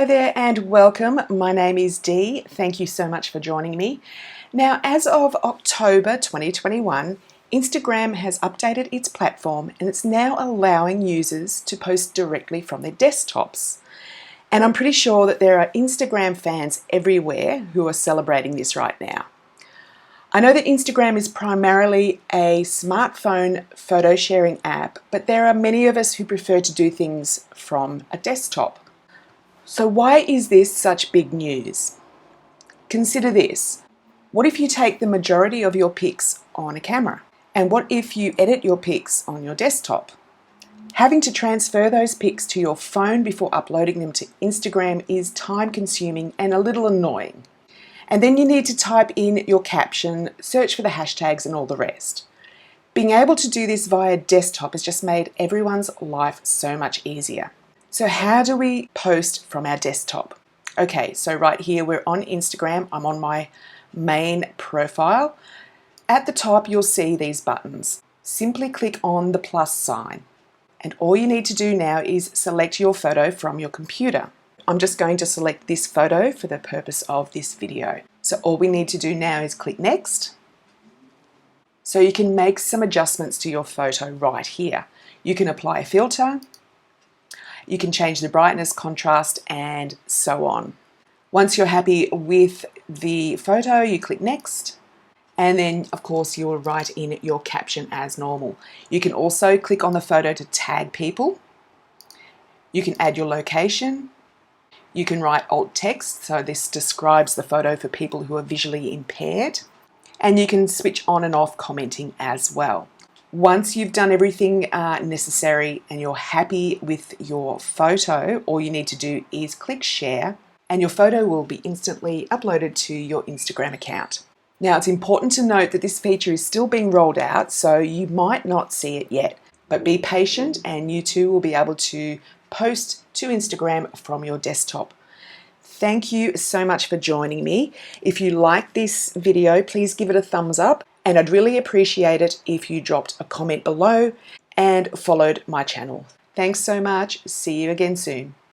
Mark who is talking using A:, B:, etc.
A: Hello there and welcome. My name is Dee. Thank you so much for joining me. Now, as of October 2021, Instagram has updated its platform and it's now allowing users to post directly from their desktops. And I'm pretty sure that there are Instagram fans everywhere who are celebrating this right now. I know that Instagram is primarily a smartphone photo sharing app, but there are many of us who prefer to do things from a desktop. So why is this such big news? Consider this. What if you take the majority of your pics on a camera? And what if you edit your pics on your desktop? Having to transfer those pics to your phone before uploading them to Instagram is time-consuming and a little annoying. And then you need to type in your caption, search for the hashtags and all the rest. Being able to do this via desktop has just made everyone's life so much easier. So how do we post from our desktop? Okay, so right here we're on Instagram. I'm on my main profile. At the top you'll see these buttons. Simply click on the plus sign. And all you need to do now is select your photo from your computer. I'm just going to select this photo for the purpose of this video. So all we need to do now is click next. So you can make some adjustments to your photo right here. You can apply a filter. You can change the brightness, contrast, and so on. Once you're happy with the photo, you click next. And then, of course, you'll write in your caption as normal. You can also click on the photo to tag people. You can add your location. You can write alt text, so this describes the photo for people who are visually impaired. And you can switch on and off commenting as well. Once you've done everything necessary and you're happy with your photo, all you need to do is click share and your photo will be instantly uploaded to your Instagram account. Now, it's important to note that this feature is still being rolled out, so you might not see it yet, but be patient and you too will be able to post to Instagram from your desktop. Thank you so much for joining me. If you like this video, please give it a thumbs up, and I'd really appreciate it if you dropped a comment below and followed my channel. Thanks so much. See you again soon.